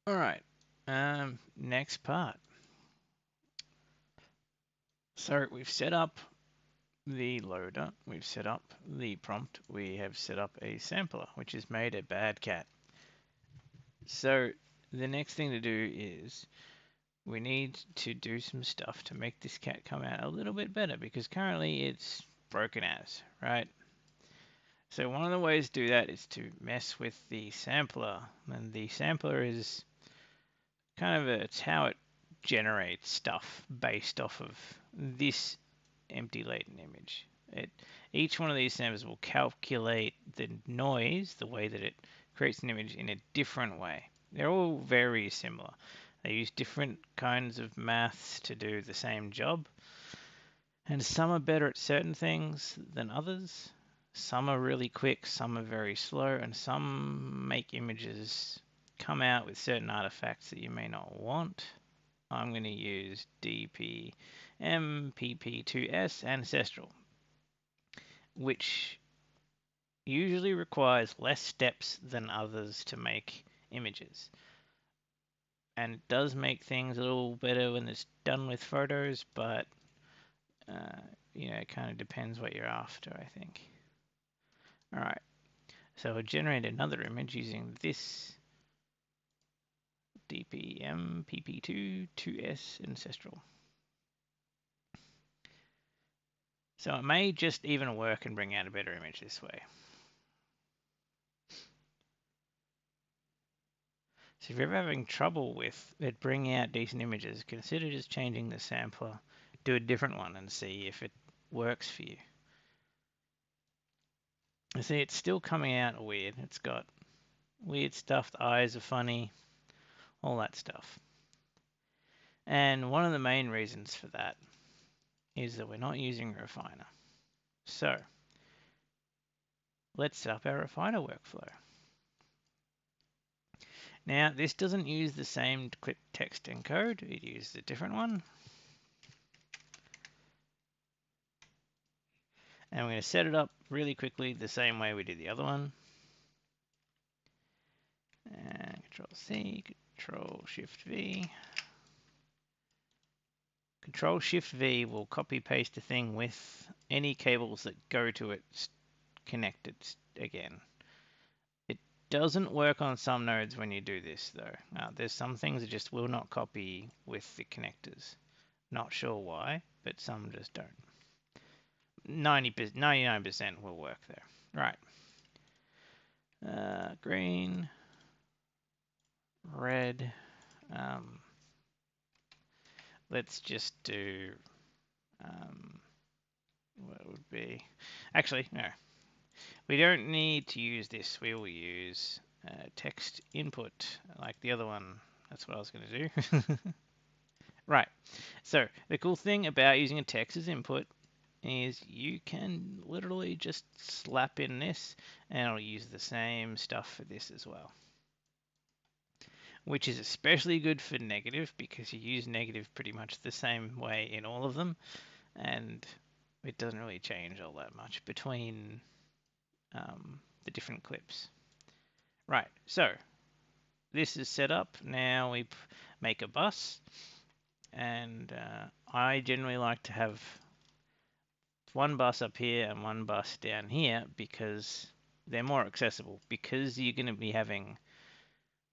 All right. Next part. So we've set up the loader, we've set up the prompt, we have set up a sampler, which has made a bad cat. So the next thing to do is we need to do some stuff to make this cat come out a little bit better because currently it's broken as, right? So one of the ways to do that is to mess with the sampler, and the sampler is kind of it's how it generates stuff based off of this empty latent image. Each one of these samplers will calculate the noise, the way that it creates an image in a different way. They're all very similar. They use different kinds of maths to do the same job, and some are better at certain things than others. Some are really quick, some are very slow, and some make images come out with certain artifacts that you may not want. I'm going to use DPMPP2S Ancestral, which usually requires less steps than others to make images. And it does make things a little better when it's done with photos, but it kind of depends what you're after, I think. All right, so I'll generate another image using this DPMPP2S Ancestral. So it may just even work and bring out a better image this way. So if you're ever having trouble with it bringing out decent images, consider just changing the sampler, do a different one and see if it works for you. You see, it's still coming out weird. It's got weird stuff, the eyes are funny, all that stuff. And one of the main reasons for that is that we're not using a refiner. So let's set up our refiner workflow. Now, this doesn't use the same clip text encode, it uses a different one. And we're going to set it up really quickly the same way we did the other one. And Control C, Control Shift V. Control Shift V will copy paste a thing with any cables that go to it connected again. It doesn't work on some nodes when you do this though. There's some things that just will not copy with the connectors. Not sure why, but some just don't. 99% will work there. Right. Green, red. Let's just do what would be. Actually, no. We don't need to use this. We will use text input like the other one. That's what I was going to do. Right. So the cool thing about using a text as input is you can literally just slap in this and it'll use the same stuff for this as well. Which is especially good for negative because you use negative pretty much the same way in all of them, and it doesn't really change all that much between the different clips. Right, so this is set up. Now we make a bus, and I generally like to have one bus up here and one bus down here because they're more accessible, because you're going to be having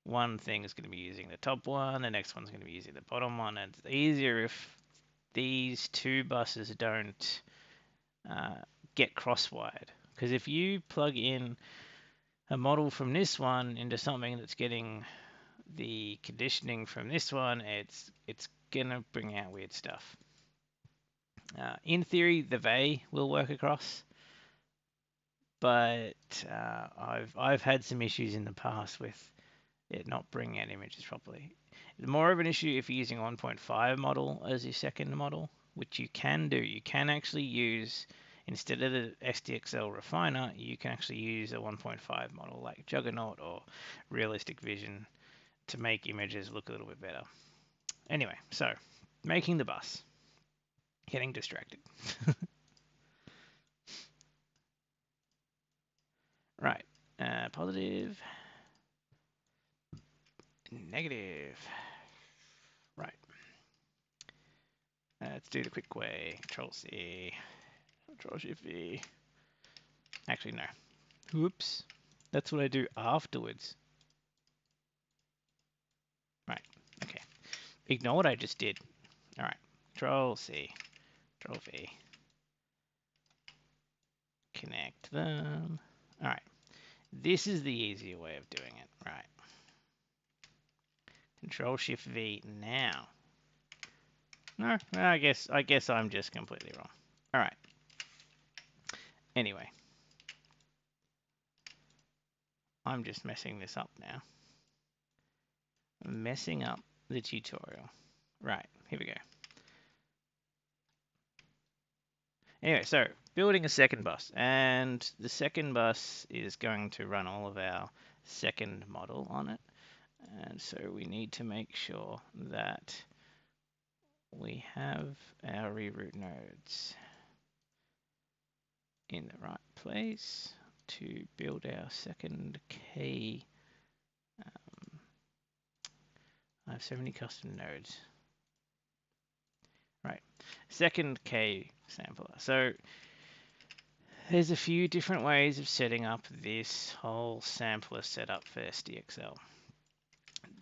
one thing is going to be using the top one, the next one's going to be using the bottom one, and it's easier if these two buses don't get cross-wired. Because if you plug in a model from this one into something that's getting the conditioning from this one, it's gonna bring out weird stuff. In theory, the VE will work across, but I've had some issues in the past with it not bringing out images properly. It's more of an issue if you're using a 1.5 model as your second model, which you can do. You can actually use, instead of the SDXL refiner, you can actually use a 1.5 model like Juggernaut or Realistic Vision to make images look a little bit better. Anyway, so making the bus. Getting distracted. Right. Positive. Negative. Right. Let's do the quick way. Control C. Control Shift V. Actually, no. Whoops. That's what I do afterwards. Right. Okay. Ignore what I just did. All right. Control C. Control V. Connect them. All right. This is the easier way of doing it. Right. Control Shift V now. No, I guess I'm just completely wrong. All right. Anyway, I'm just messing this up now. I'm messing up the tutorial. Right, here we go. Anyway, so building a second bus, and the second bus is going to run all of our second model on it. And so we need to make sure that we have our reroute nodes in the right place to build our second key. I have so many custom nodes. Right, second K sampler. So there's a few different ways of setting up this whole sampler setup for SDXL.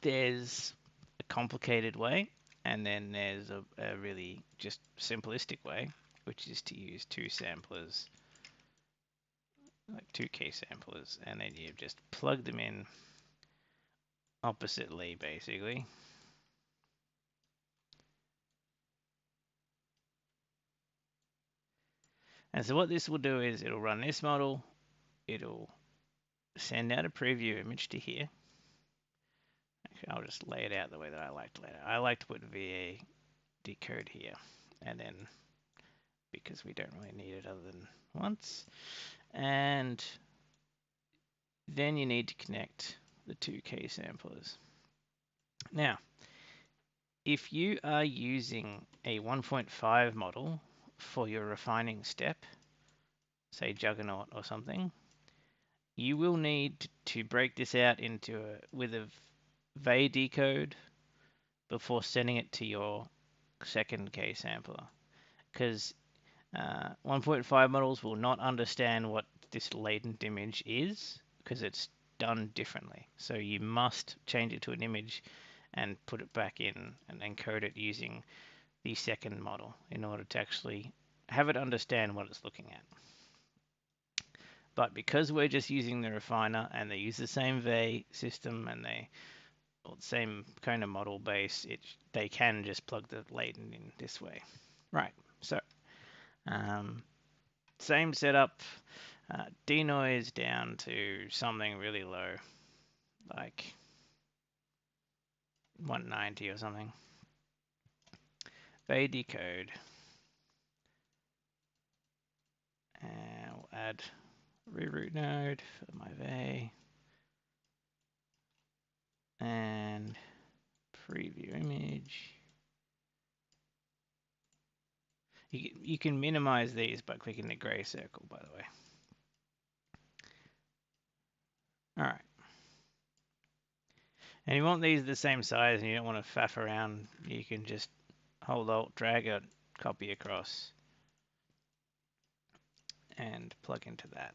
There's a complicated way, and then there's a really just simplistic way, which is to use two samplers, like two key samplers, and then you just plug them in oppositely, basically. And so what this will do is it'll run this model, it'll send out a preview image to here. Actually, I'll just lay it out the way that I like to lay it out. I like to put VA decode here, and then because we don't really need it other than once. And then you need to connect the two key samplers. Now, if you are using a 1.5 model for your refining step, say Juggernaut or something, you will need to break this out into with a VA decode before sending it to your second key sampler, because 1.5 models will not understand what this latent image is because it's done differently. So you must change it to an image and put it back in and encode it using the second model in order to actually have it understand what it's looking at. But because we're just using the refiner and they use the same VA system and the same kind of model base, they can just plug the latent in this way. Right, so same setup, denoise down to something really low, like 190 or something. VA decode. And we'll add reroute node for my VA. And preview image. You can minimize these by clicking the gray circle, by the way. All right. And you want these the same size and you don't want to faff around, you can just hold Alt, drag it, copy across, and plug into that.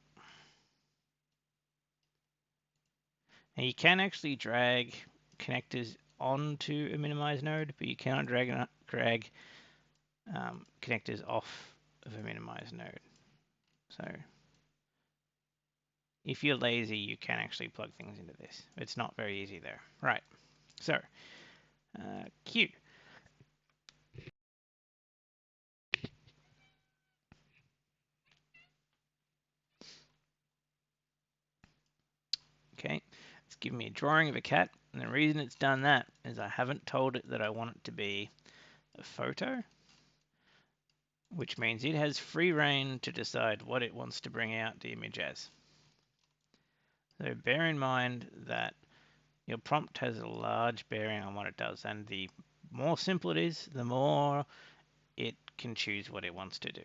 And you can actually drag connectors onto a minimize node, but you cannot drag connectors off of a minimize node. So if you're lazy, you can actually plug things into this. It's not very easy though. Right, so Q. Okay, it's giving me a drawing of a cat, and the reason it's done that is I haven't told it that I want it to be a photo, which means it has free reign to decide what it wants to bring out the image as. So bear in mind that your prompt has a large bearing on what it does, and the more simple it is, the more it can choose what it wants to do.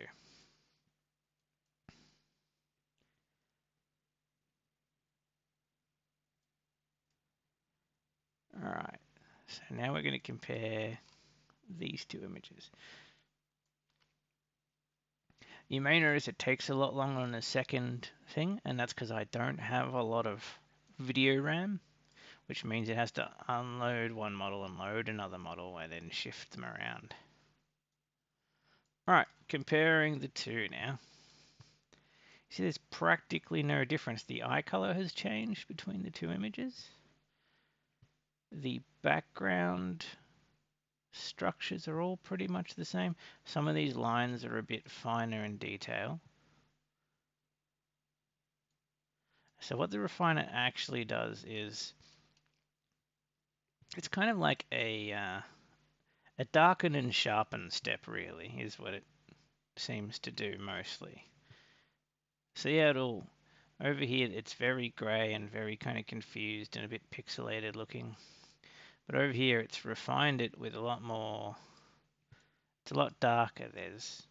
All All right, so now we're going to compare these two images. You may notice it takes a lot longer on the second thing, and that's because I don't have a lot of video RAM, which means it has to unload one model and load another model and then shift them around. All right, comparing the two now. See, there's practically no difference. The eye color has changed between the two images. The background structures are all pretty much the same. Some of these lines are a bit finer in detail. So what the refiner actually does is, it's kind of like a darken and sharpen step, really, is what it seems to do mostly. So yeah, over here it's very grey and very kind of confused and a bit pixelated looking. But over here it's refined it with a lot more, it's a lot darker. There's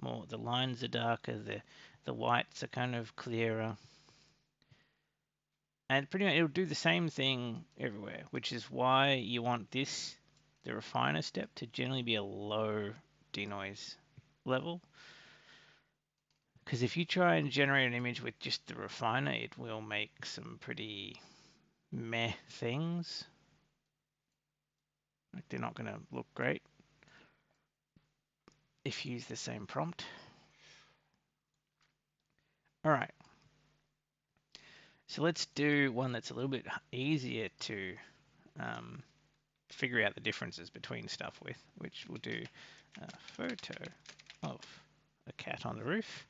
more, the lines are darker, the whites are kind of clearer. And pretty much it'll do the same thing everywhere, which is why you want this, the refiner step, to generally be a low denoise level. Because if you try and generate an image with just the refiner, it will make some pretty meh things. Like, they're not going to look great if you use the same prompt. All right. So let's do one that's a little bit easier to figure out the differences between stuff with, which we'll do a photo of a cat on the roof,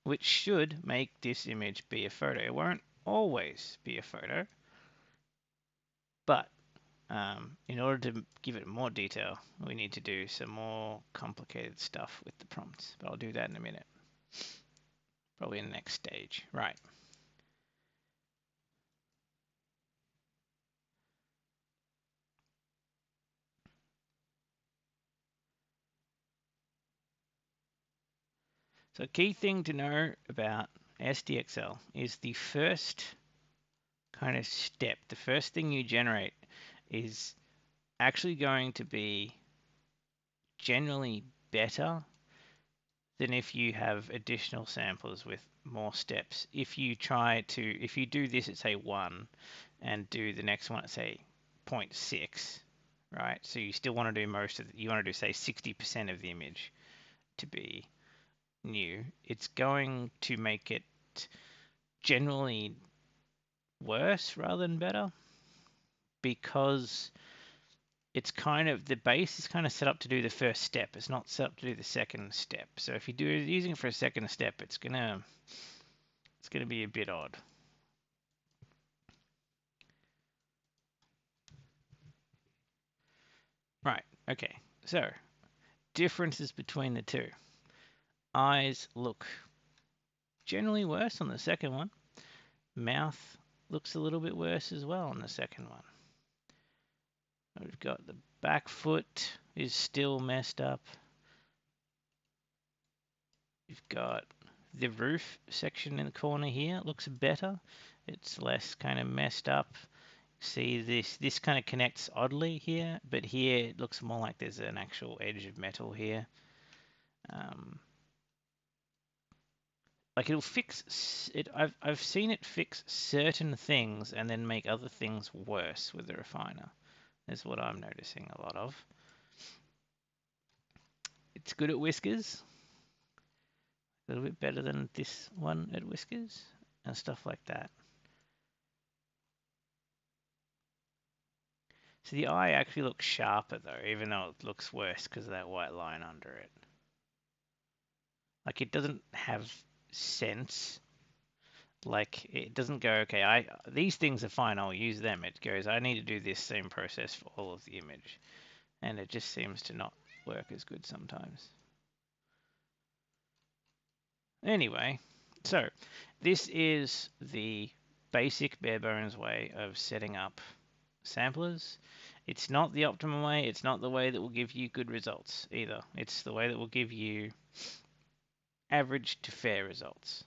which should make this image be a photo. It won't always be a photo, but in order to give it more detail, we need to do some more complicated stuff with the prompts, but I'll do that in a minute. Probably in the next stage. Right. So a key thing to know about SDXL is the first kind of step, the first thing you generate is actually going to be generally better than if you have additional samplers with more steps. If you do this at say 1 and do the next one at say 0.6, right? So you still want to do you want to do say 60% of the image to be new. It's going to make it generally worse rather than better, because it's kind of, the base is kind of set up to do the first step. It's not set up to do the second step. So if you're using it for a second step, it's gonna be a bit odd. Right. Okay. So differences between the two. Eyes look generally worse on the second one. Mouth looks a little bit worse as well on the second one. We've got the back foot is still messed up. You've got the roof section in the corner here. It looks better. It's less kind of messed up. See, this kind of connects oddly here, but here it looks more like there's an actual edge of metal here. Like, it'll fix it. I've seen it fix certain things and then make other things worse with the refiner. That's what I'm noticing a lot of. It's good at whiskers. A little bit better than this one at whiskers and stuff like that. So the eye actually looks sharper though, even though it looks worse because of that white line under it. Like, it doesn't have sense. Like, it doesn't go, okay, these things are fine, I'll use them. It goes, I need to do this same process for all of the image. And it just seems to not work as good sometimes. Anyway, so this is the basic bare bones way of setting up samplers. It's not the optimum way. It's not the way that will give you good results either. It's the way that will give you average to fair results.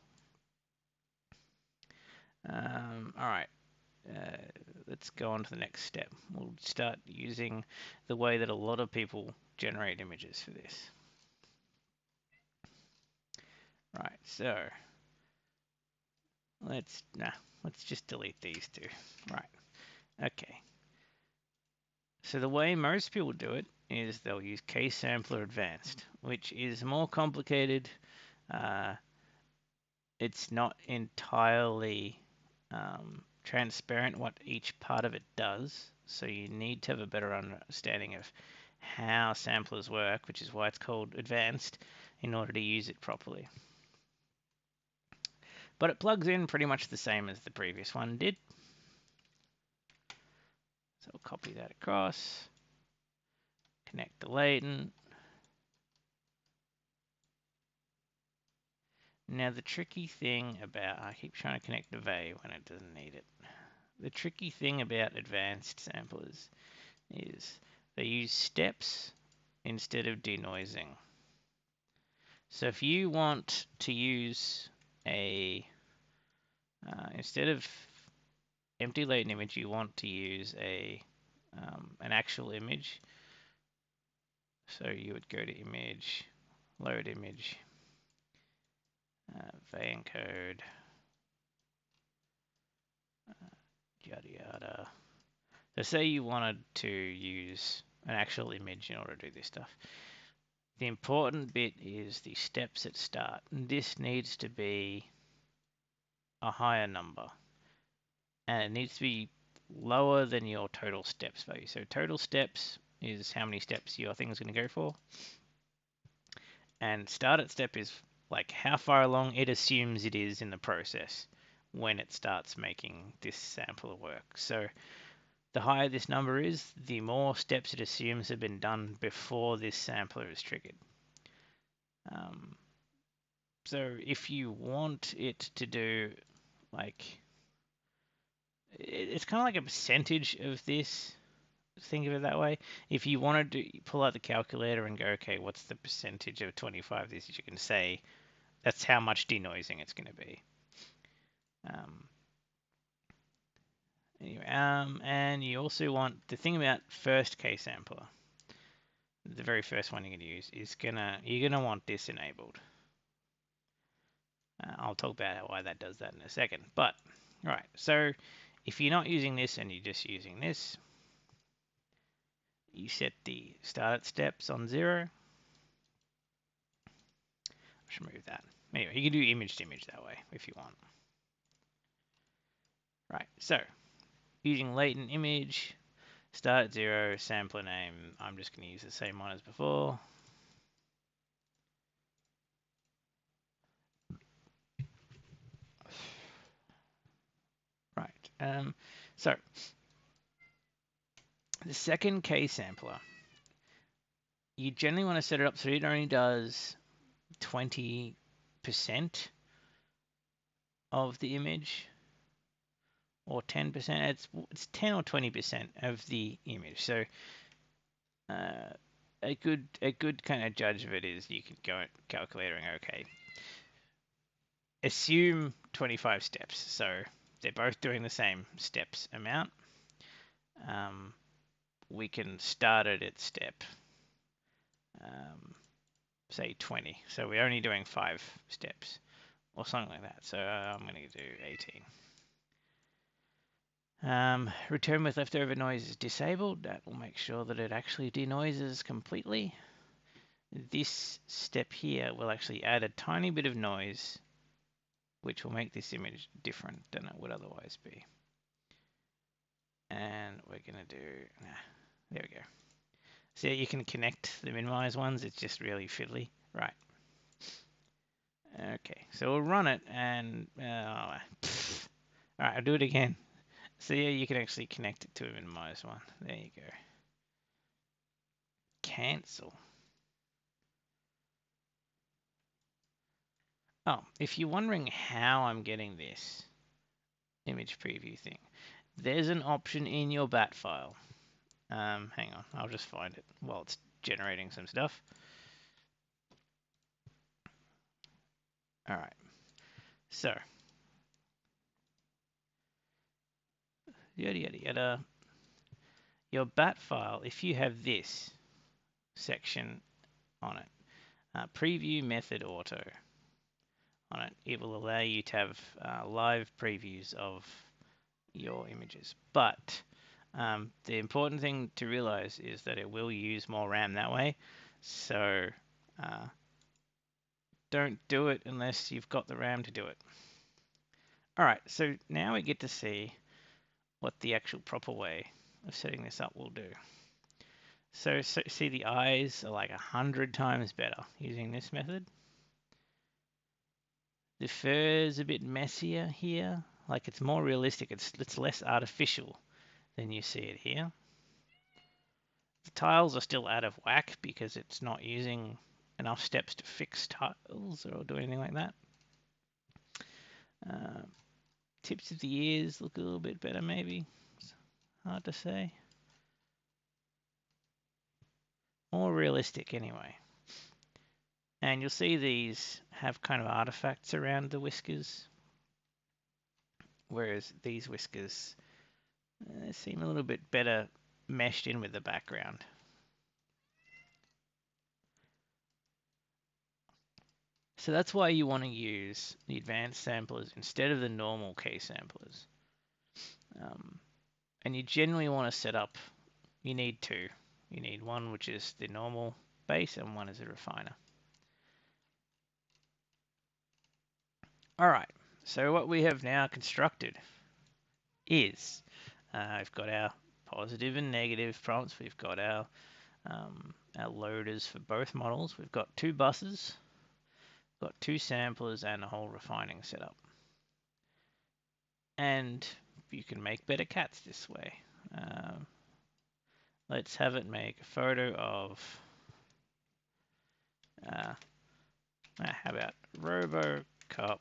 All right. let's go on to the next step. We'll start using the way that a lot of people generate images for this. Right, so let's just delete these two. Right, okay. So the way most people do it is they'll use K-Sampler Advanced, which is more complicated. It's not entirely transparent what each part of it does, so you need to have a better understanding of how samplers work, which is why it's called advanced, in order to use it properly. But it plugs in pretty much the same as the previous one did. So we'll copy that across, connect the latent. Now the tricky thing about, I keep trying to connect the V when it doesn't need it. The tricky thing about advanced samplers is they use steps instead of denoising. So if you want to use instead of empty latent image, you want to use an actual image. So you would go to image, load image, V encode, yada yada. So say you wanted to use an actual image in order to do this stuff. The important bit is the steps at start. This needs to be a higher number, and it needs to be lower than your total steps value. So total steps is how many steps your thing is going to go for, and start at step is like how far along it assumes it is in the process when it starts making this sampler work. So the higher this number is, the more steps it assumes have been done before this sampler is triggered. So if you want it to do like, it's kind of like a percentage of this. Think of it that way. If you wanted to pull out the calculator and go, okay, what's the percentage of 25 this? You can say that's how much denoising it's going to be. Anyway, and you also want the thing about first K-Sampler. The very first one you're going to use is you're gonna want this enabled. I'll talk about why that does that in a second. But right, so if you're not using this and you're just using this, you set the start steps on 0. I should move that. Anyway, you can do image to image that way if you want. Right, so using latent image, start at 0, sampler name. I'm just going to use the same one as before. Right, so the second K-Sampler, you generally want to set it up so it only does 20% of the image, or 10%. It's 10 or 20% of the image. So a good kind of judge of it is you can go at calculator and go, okay, assume 25 steps. So they're both doing the same steps amount. We can start it at step, say 20. So we're only doing 5 steps or something like that. So I'm going to do 18. Return with leftover noise is disabled. That will make sure that it actually denoises completely. This step here will actually add a tiny bit of noise, which will make this image different than it would otherwise be. And we're going to do, there we go. So you can connect the minimize ones. It's just really fiddly. Right. Okay, so we'll run it and, all right, I'll do it again. So yeah, you can actually connect it to a minimize one. There you go. Cancel. Oh, if you're wondering how I'm getting this image preview thing, there's an option in your bat file. Hang on, I'll just find it while it's generating some stuff. All right, so yada yada yada. Your bat file, if you have this section on it, preview method auto on it, it will allow you to have live previews of your images. But the important thing to realize is that it will use more RAM that way. So don't do it unless you've got the RAM to do it. All right, so now we get to see what the actual proper way of setting this up will do. So see, the eyes are like 100 times better using this method. The fur is a bit messier here, like it's more realistic. It's less artificial than you see it here. The tiles are still out of whack because it's not using enough steps to fix tiles or do anything like that. Tips of the ears look a little bit better maybe. It's hard to say. More realistic anyway. And you'll see these have kind of artifacts around the whiskers, whereas these whiskers seem a little bit better meshed in with the background. So that's why you want to use the advanced samplers instead of the normal key samplers. And you generally want to set up, you need two. You need one which is the normal base and one is a refiner. All right, so what we have now constructed is we've got our positive and negative prompts. We've got our loaders for both models. We've got two buses, got two samplers, and a whole refining setup. And you can make better cats this way. Let's have it make a photo of, how about RoboCop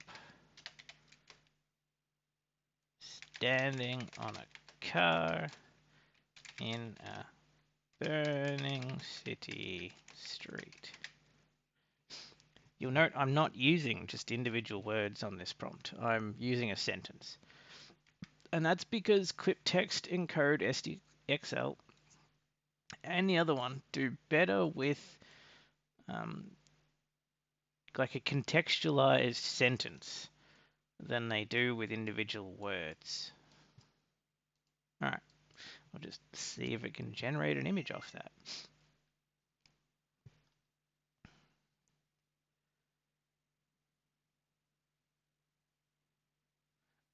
standing on a car in a burning city street. You'll note I'm not using just individual words on this prompt. I'm using a sentence. And that's because clip text encode SDXL and the other one do better with like a contextualized sentence than they do with individual words. All right, I'll just see if it can generate an image off that.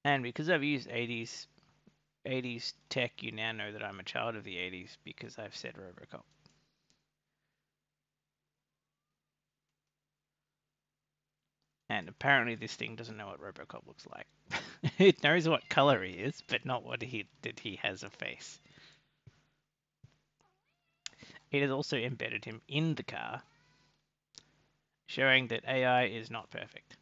And because I've used 80s tech, you now know that I'm a child of the 80s because I've said RoboCop. And apparently this thing doesn't know what RoboCop looks like. It knows what color he is, but not what he has a face. It has also embedded him in the car, showing that AI is not perfect.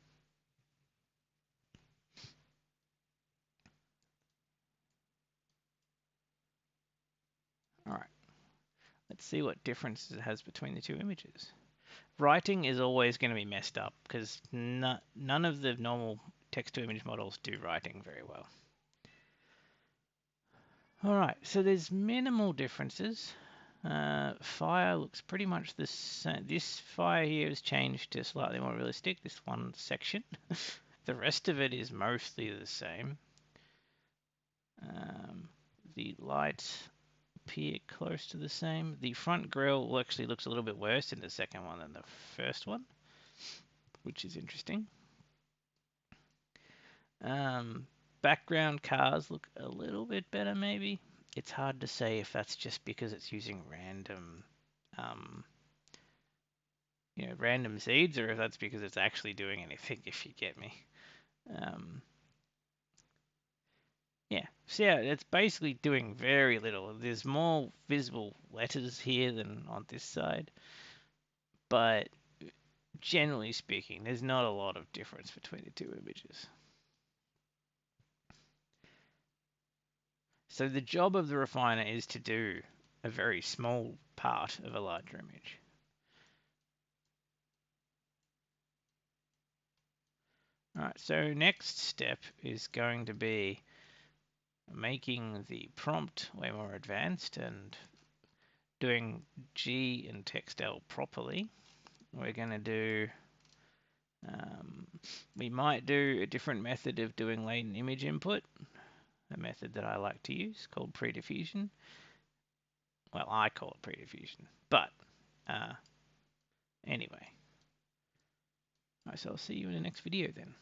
All right, let's see what differences it has between the two images. Writing is always going to be messed up because none of the normal text-to-image models do writing very well. All right, so there's minimal differences. Fire looks pretty much the same. This fire here is changed to slightly more realistic, this one section. The rest of it is mostly the same. The lights appear close to the same. The front grille actually looks a little bit worse in the second one than the first one, which is interesting. Background cars look a little bit better, maybe. It's hard to say if that's just because it's using random, random seeds, or if that's because it's actually doing anything, if you get me. Yeah, so yeah, it's basically doing very little. There's more visible letters here than on this side, but generally speaking, there's not a lot of difference between the two images. So the job of the refiner is to do a very small part of a larger image. All right, so next step is going to be making the prompt way more advanced and doing G and TextL properly, we're going to do, we might do a different method of doing latent image input, a method that I like to use called pre-diffusion. Well, I call it pre-diffusion, but anyway. So I'll see you in the next video then.